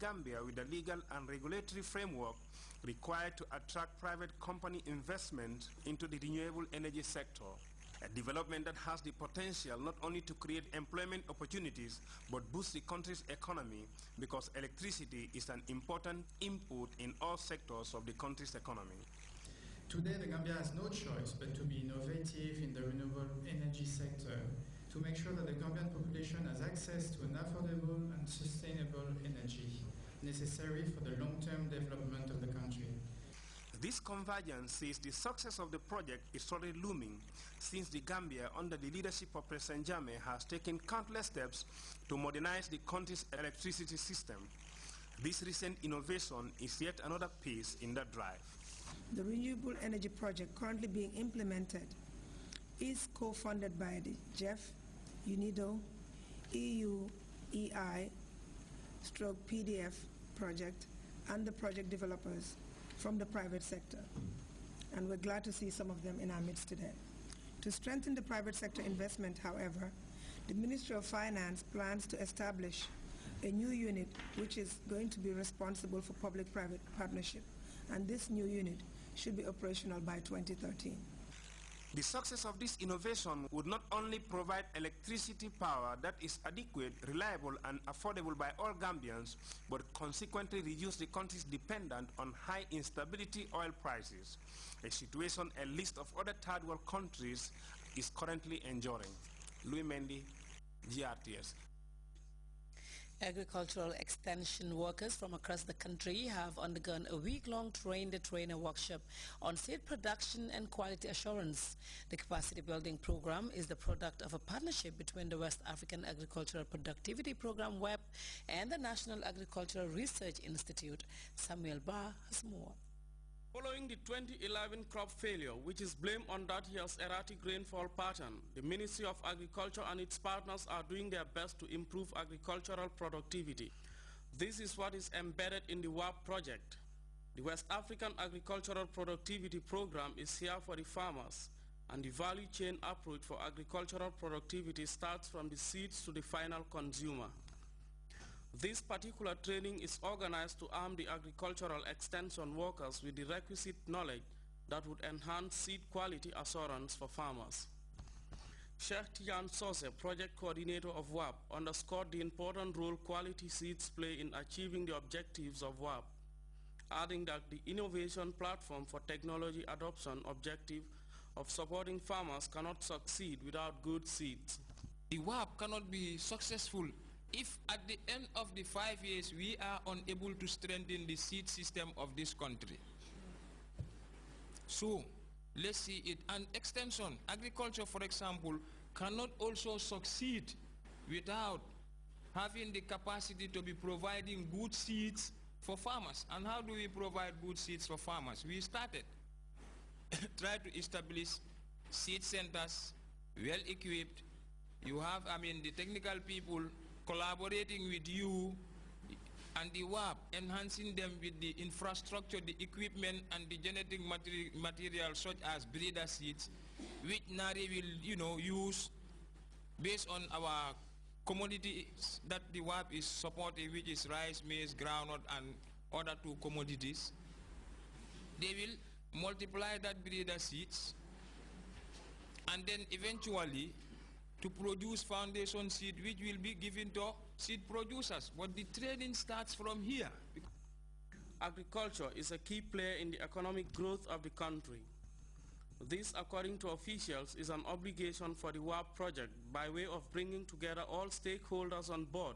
Gambia with the legal and regulatory framework required to attract private company investment into the renewable energy sector, a development that has the potential not only to create employment opportunities but boost the country's economy, because electricity is an important input in all sectors of the country's economy. Today, the Gambia has no choice but to be innovative in the renewable energy sector to make sure that the Gambian population has access to an affordable and sustainable energy necessary for the long-term development of the country. This convergence sees the success of the project is already looming, since the Gambia, under the leadership of President Jammeh, has taken countless steps to modernize the country's electricity system. This recent innovation is yet another piece in that drive. The renewable energy project currently being implemented is co-funded by the GEF, UNIDO, EU, EI, /PDF project, and the project developers from the private sector. And we're glad to see some of them in our midst today. To strengthen the private sector investment, however, the Ministry of Finance plans to establish a new unit which is going to be responsible for public-private partnership, and this new unit should be operational by 2013. The success of this innovation would not only provide electricity power that is adequate, reliable, and affordable by all Gambians, but consequently reduce the country's dependence on high instability oil prices, a situation a list of other third world countries is currently enduring. Louis Mendy, GRTS. Agricultural extension workers from across the country have undergone a week-long train-the-trainer workshop on seed production and quality assurance. The capacity building program is the product of a partnership between the West African Agricultural Productivity Program (WAP) and the National Agricultural Research Institute. Samuel Barr has more. Following the 2011 crop failure, which is blamed on that year's erratic rainfall pattern, the Ministry of Agriculture and its partners are doing their best to improve agricultural productivity. This is what is embedded in the WAP project. The West African Agricultural Productivity Program is here for the farmers, and the value chain approach for agricultural productivity starts from the seeds to the final consumer. This particular training is organized to arm the agricultural extension workers with the requisite knowledge that would enhance seed quality assurance for farmers. Sheikh Tijan Sose, project coordinator of WAP, underscored the important role quality seeds play in achieving the objectives of WAP, adding that the innovation platform for technology adoption objective of supporting farmers cannot succeed without good seeds. The WAP cannot be successful if at the end of the 5 years we are unable to strengthen the seed system of this country. So let's see it. And extension, agriculture for example, cannot also succeed without having the capacity to be providing good seeds for farmers. And how do we provide good seeds for farmers? We started try to establish seed centers, well equipped. You have, the technical people collaborating with you and the WAP, enhancing them with the infrastructure, the equipment, and the genetic material such as breeder seeds, which NARI will, use based on our commodities that the WAP is supporting, which is rice, maize, groundnut, and other 2 commodities. They will multiply that breeder seeds, and then eventually to produce foundation seed which will be given to seed producers. But the training starts from here. Agriculture is a key player in the economic growth of the country. This, according to officials, is an obligation for the WAP project by way of bringing together all stakeholders on board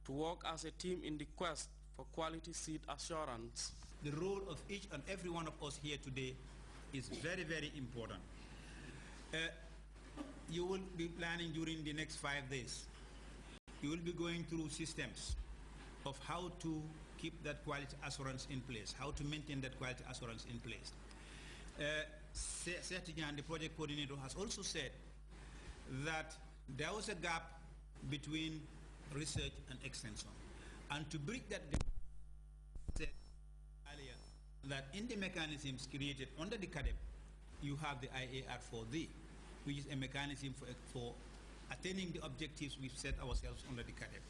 to work as a team in the quest for quality seed assurance. The role of each and every one of us here today is very, very important. You will be planning during the next 5 days. You will be going through systems of how to keep that quality assurance in place, how to maintain that quality assurance in place. Sertijan, the project coordinator, has also said that there was a gap between research and extension. And to bridge that gap, said earlier that in the mechanisms created under the CADEP, you have the IAR4D, which is a mechanism for attaining the objectives we've set ourselves under the CADEP.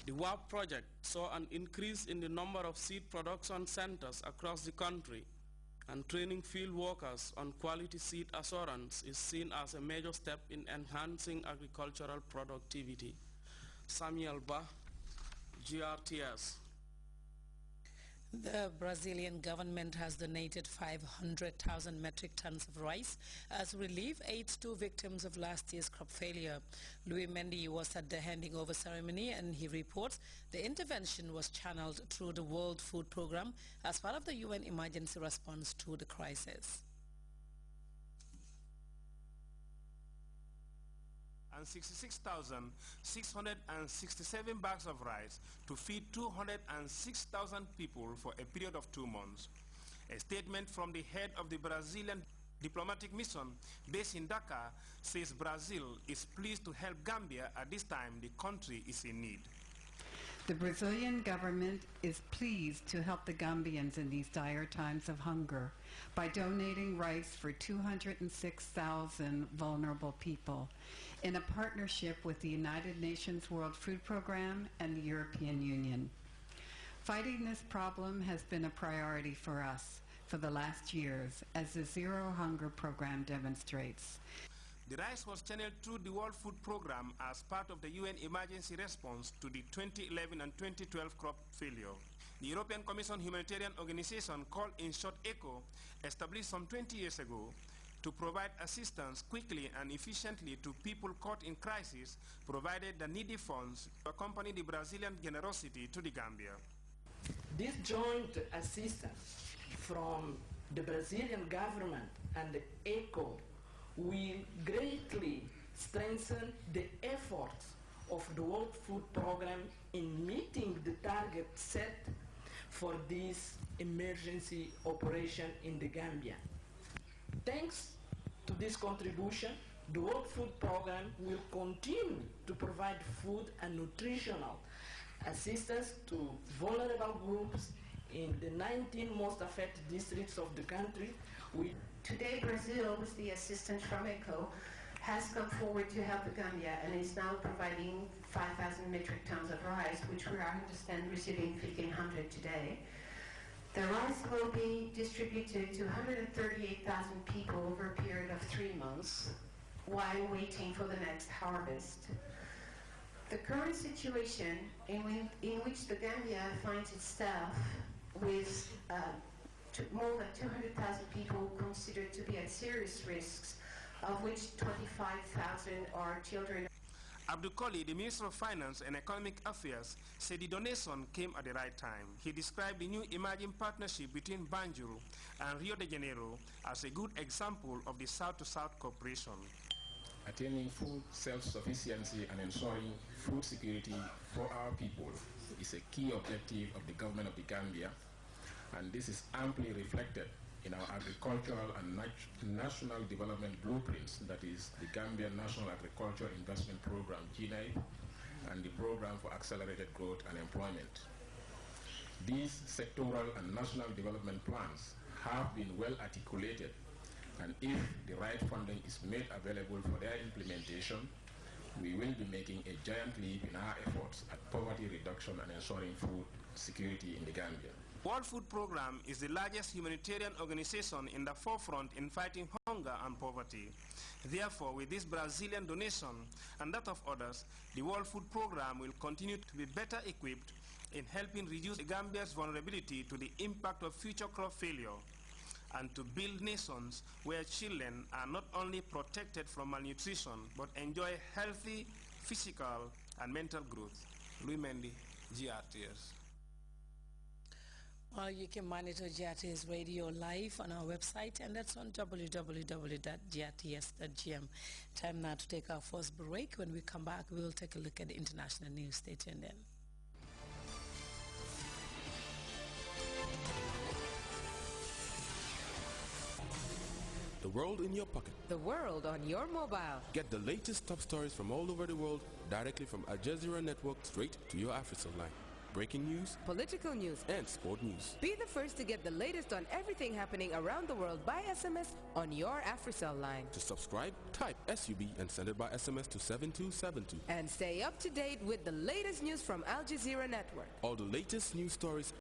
The WAP project saw an increase in the number of seed production centers across the country, and training field workers on quality seed assurance is seen as a major step in enhancing agricultural productivity. Samuel Ba, GRTS. The Brazilian government has donated 500,000 metric tons of rice as relief aid to victims of last year's crop failure. Louis Mendy was at the handing over ceremony, and he reports the intervention was channeled through the World Food Programme as part of the UN emergency response to the crisis. And 66,667 bags of rice to feed 206,000 people for a period of 2 months. A statement from the head of the Brazilian diplomatic mission based in Dakar says Brazil is pleased to help Gambia at this time the country is in need. The Brazilian government is pleased to help the Gambians in these dire times of hunger by donating rice for 206,000 vulnerable people in a partnership with the United Nations World Food Programme and the European Union. Fighting this problem has been a priority for us for the last years, as the Zero Hunger program demonstrates. The rice was channeled through the World Food Programme as part of the UN emergency response to the 2011 and 2012 crop failure. The European Commission humanitarian organization, called in short ECHO, established some 20 years ago to provide assistance quickly and efficiently to people caught in crisis, provided the needy funds to accompany the Brazilian generosity to the Gambia. This joint assistance from the Brazilian government and the ECHO will greatly strengthen the efforts of the World Food Programme in meeting the target set for this emergency operation in the Gambia. Thanks to this contribution, the World Food Programme will continue to provide food and nutritional assistance to vulnerable groups in the 19 most affected districts of the country. Today, Brazil, with the assistance from ECHO, has come forward to help the Gambia and is now providing 5,000 metric tons of rice, which we understand receiving 1,500 today. The rice will be distributed to 138,000 people over a period of 3 months while waiting for the next harvest. The current situation in which the Gambia finds itself with more than 200,000 people considered to be at serious risks, of which 25,000 are children. Abdul Koli, the Minister of Finance and Economic Affairs, said the donation came at the right time. He described the new emerging partnership between Banjul and Rio de Janeiro as a good example of the South-to-South cooperation. Attaining food self-sufficiency and ensuring food security for our people is a key objective of the government of the Gambia, and this is amply reflected in our agricultural and national development blueprints, that is the Gambia National Agriculture Investment Program, GNAIP, and the Program for Accelerated Growth and Employment. These sectoral and national development plans have been well articulated, and if the right funding is made available for their implementation, we will be making a giant leap in our efforts at poverty reduction and ensuring food security in the Gambia. World Food Programme is the largest humanitarian organization in the forefront in fighting hunger and poverty. Therefore, with this Brazilian donation and that of others, the World Food Programme will continue to be better equipped in helping reduce Gambia's vulnerability to the impact of future crop failure, and to build nations where children are not only protected from malnutrition but enjoy healthy physical and mental growth. Louis Mendy, GRTS. Well, you can monitor GRTS Radio live on our website, and that's on www.grts.gm. Time now to take our first break. When we come back, we'll take a look at the international news. Stay tuned in. The world in your pocket. The world on your mobile. Get the latest top stories from all over the world directly from Al Jazeera Network straight to your AfriCell line. Breaking news, political news, and sport news. Be the first to get the latest on everything happening around the world by SMS on your AfriCell line. To subscribe, Type SUB and send it by SMS to 7272. And stay up to date with the latest news from Al Jazeera Network. All the latest news stories